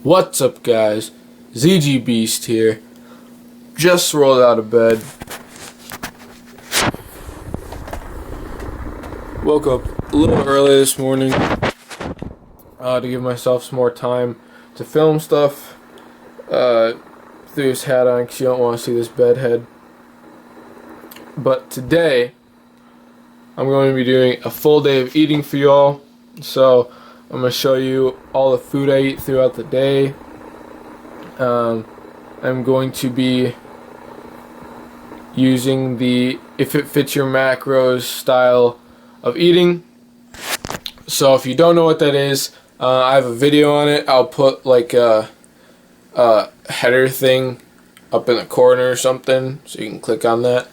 What's up, guys? ZG Beast here. Just rolled out of bed. Woke up a little early this morning to give myself some more time to film stuff. Threw his hat on because you don't want to see this bedhead. But today, I'm going to be doing a full day of eating for y'all. So I'm going to show you all the food I eat throughout the day. I'm going to be using the If It Fits Your Macros style of eating. So if you don't know what that is, I have a video on it. I'll put like a header thing up in the corner or something so you can click on that.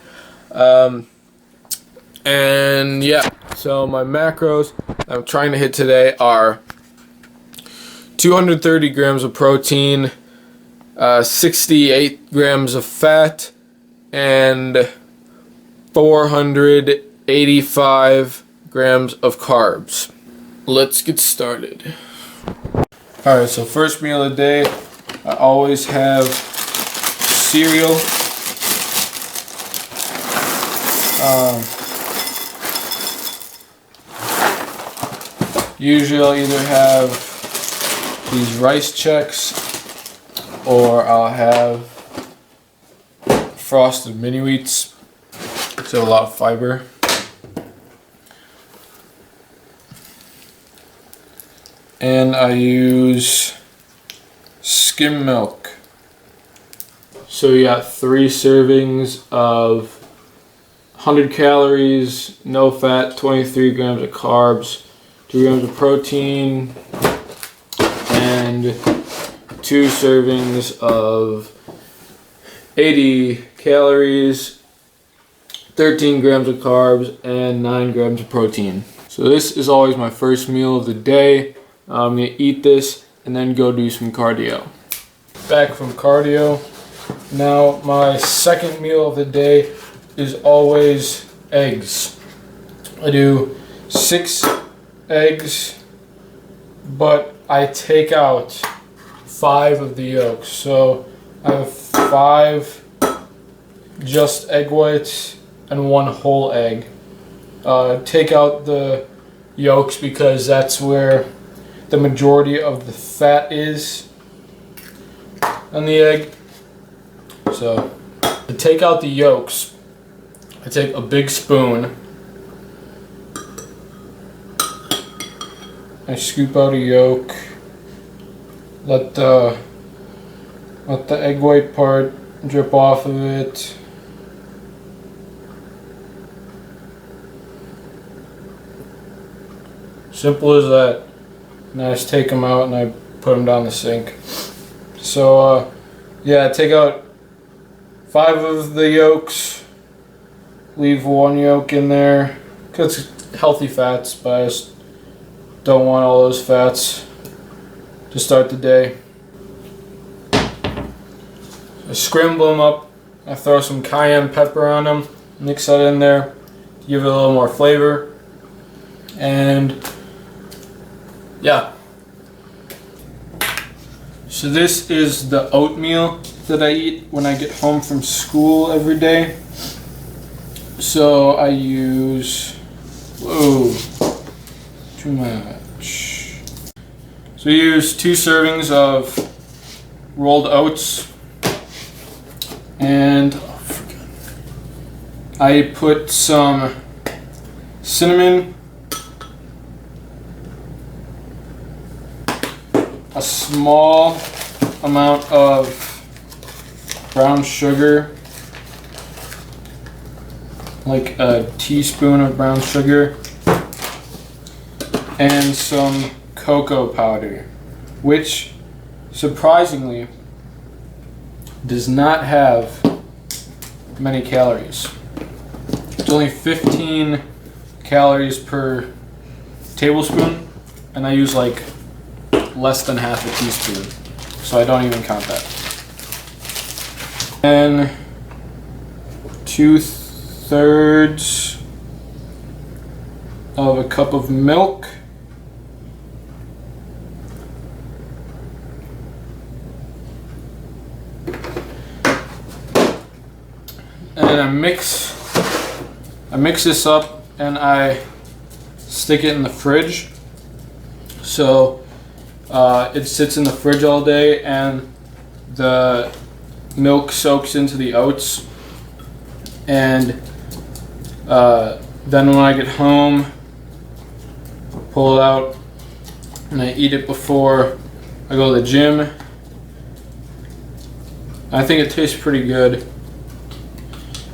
And yeah, so my macros I'm trying to hit today are 230 grams of protein, 68 grams of fat, and 485 grams of carbs. Let's get started. Alright, so first meal of the day, I always have cereal. Usually I'll either have these rice checks or I'll have frosted mini wheats. So a lot of fiber. And I use skim milk. So we got 3 servings of 100 calories, no fat, 23 grams of carbs, 2 grams of protein, and 2 servings of 80 calories, 13 grams of carbs, and 9 grams of protein. So this is always my first meal of the day. I'm going to eat this and then go do some cardio. Back from cardio. Now my second meal of the day is always eggs. I do 6 eggs, but I take out 5 of the yolks. So I have 5 just egg whites and 1 whole egg. Take out the yolks because that's where the majority of the fat is on the egg. So to take out the yolks, I take a big spoon. I scoop out a yolk. Let the egg white part drip off of it. Simple as that. And I just take them out and I put them down the sink. So yeah, take out 5 of the yolks. Leave 1 yolk in there because it's healthy fats, but I just don't want all those fats to start the day. I scramble them up. I throw some cayenne pepper on them. Mix that in there to give it a little more flavor. And yeah. So this is the oatmeal that I eat when I get home from school every day. So I use, whoa, too much. So I use 2 servings of rolled oats, and I put some cinnamon, a small amount of brown sugar, like a teaspoon of brown sugar, and some cocoa powder, which surprisingly does not have many calories. It's only 15 calories per tablespoon, and I use like less than half a teaspoon, so I don't even count that. And 2/3 of a cup of milk, and then I mix this up and I stick it in the fridge. So it sits in the fridge all day and the milk soaks into the oats. And then when I get home, pull it out and I eat it before I go to the gym. I think it tastes pretty good.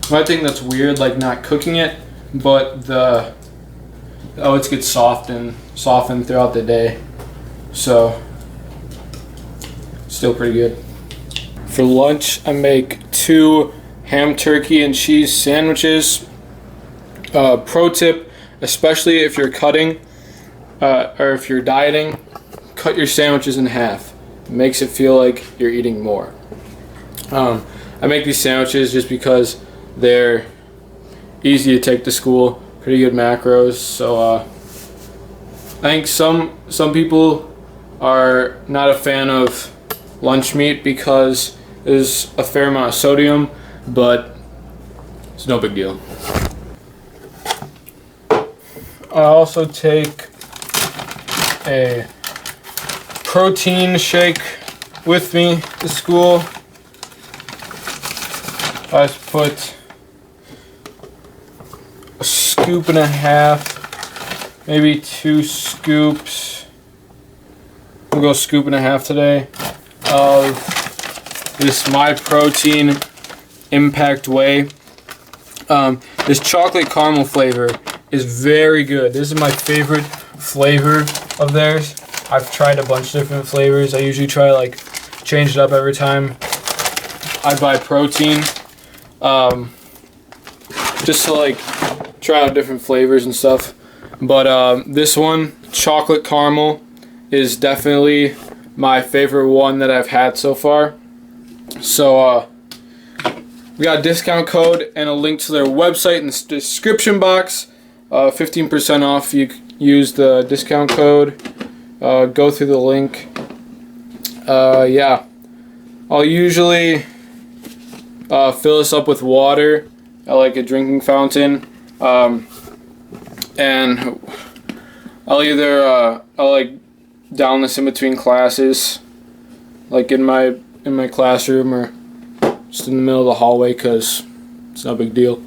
One thing that's weird, like not cooking it, but the oats get softened throughout the day. So, still pretty good. For lunch, I make 2 ham, turkey, and cheese sandwiches. Pro tip, especially if you're cutting or if you're dieting, cut your sandwiches in half. It makes it feel like you're eating more. I make these sandwiches just because they're easy to take to school, pretty good macros. So I think some people are not a fan of lunch meat because there's a fair amount of sodium, but it's no big deal. I also take a protein shake with me to school. I just put a scoop and a half, maybe 2 scoops. We'll go scoop and a half today of this My Protein Impact Whey. This chocolate caramel flavor is very good. This is my favorite flavor of theirs. I've tried a bunch of different flavors. I usually try like change it up every time I buy protein. Just to like try out different flavors and stuff. But this one, chocolate caramel, is definitely my favorite one that I've had so far. So we got a discount code and a link to their website in the description box. 15% off if you use the discount code. Go through the link. Yeah, I'll usually fill this up with water at like a drinking fountain, and I'll like down this in between classes, like in my classroom or just in the middle of the hallway, because it's no big deal.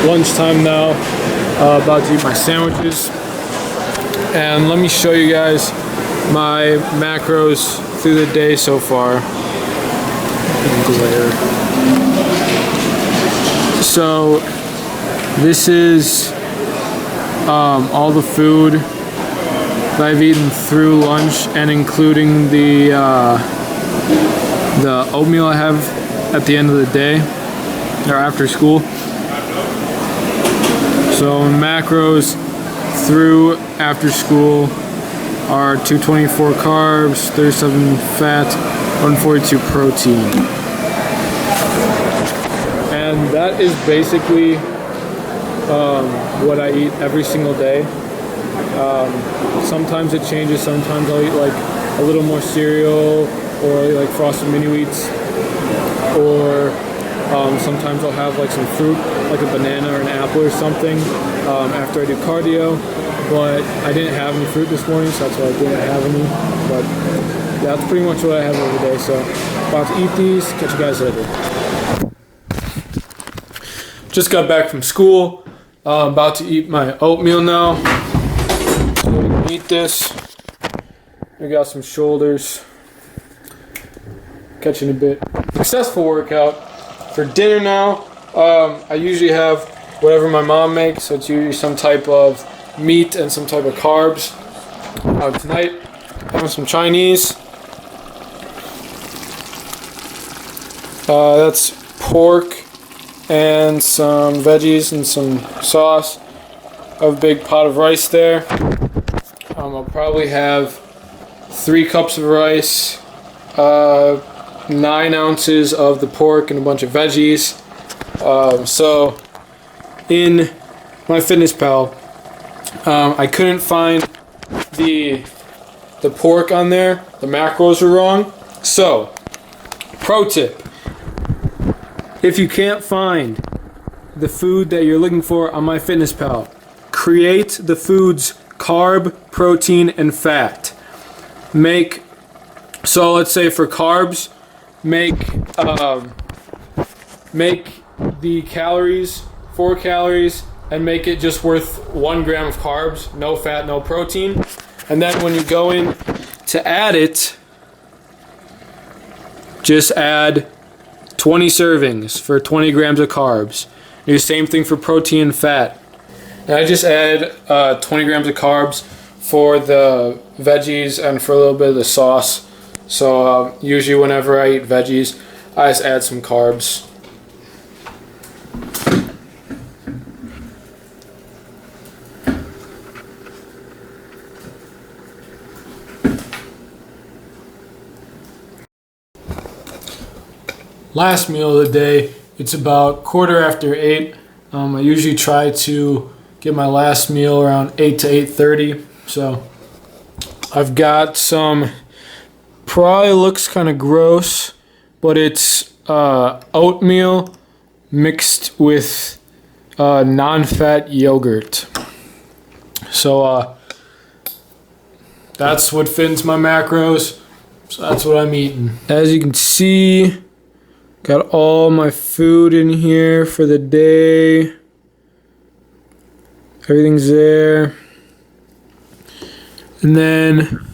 Lunchtime now. About to eat my sandwiches, and let me show you guys my macros through the day so far. Glare. So this is all the food that I've eaten through lunch, and including the oatmeal I have at the end of the day or after school. So macros through after school are 224 carbs, 37 fat, 142 protein. And that is basically what I eat every single day. Sometimes it changes. Sometimes I'll eat like a little more cereal or like Frosted Mini Wheats, or sometimes I'll have like some fruit, like a banana or an apple or something after I do cardio. But I didn't have any fruit this morning, so that's why I didn't have any. But yeah, that's pretty much what I have every day. So about to eat these. Catch you guys later. Just got back from school. About to eat my oatmeal now. So we can eat this. We got some shoulders. Catching a bit. Successful workout. For dinner now, I usually have whatever my mom makes. So it's usually some type of meat and some type of carbs. Tonight, having some Chinese. That's pork and some veggies and some sauce. I have a big pot of rice there. I'll probably have 3 cups of rice, 9 ounces of the pork, and a bunch of veggies. So in my Fitness Pal, I couldn't find the pork on there. The macros are wrong. So, pro tip. If you can't find the food that you're looking for on MyFitnessPal, create the foods carb, protein, and fat. So let's say for carbs, make the calories 4 calories and make it just worth 1 gram of carbs, no fat, no protein. And then when you go in to add it, just add 20 servings for 20 grams of carbs. Do the same thing for protein and fat. And I just add 20 grams of carbs for the veggies and for a little bit of the sauce. So usually whenever I eat veggies, I just add some carbs. Last meal of the day, it's about 8:15. I usually try to get my last meal around 8 to 8:30. So I've got some, probably looks kind of gross, but it's oatmeal mixed with non-fat yogurt. So that's what fits my macros. So that's what I'm eating. As you can see, got all my food in here for the day. Everything's there. And then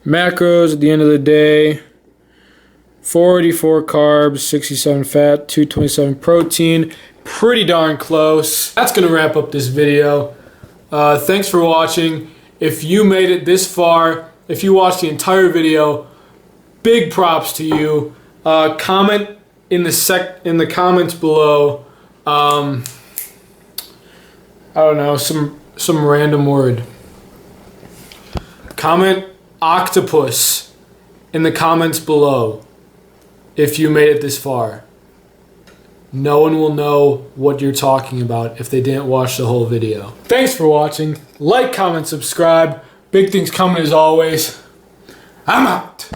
macros at the end of the day. 484 carbs, 67 fat, 227 protein. Pretty darn close. That's going to wrap up this video. Thanks for watching. If you made it this far, if you watched the entire video, big props to you. Comment in the comments below, I don't know, some random word. Comment octopus in the comments below if you made it this far. No one will know what you're talking about if they didn't watch the whole video. Thanks for watching. Like, comment, subscribe. Big things coming as always. I'm out.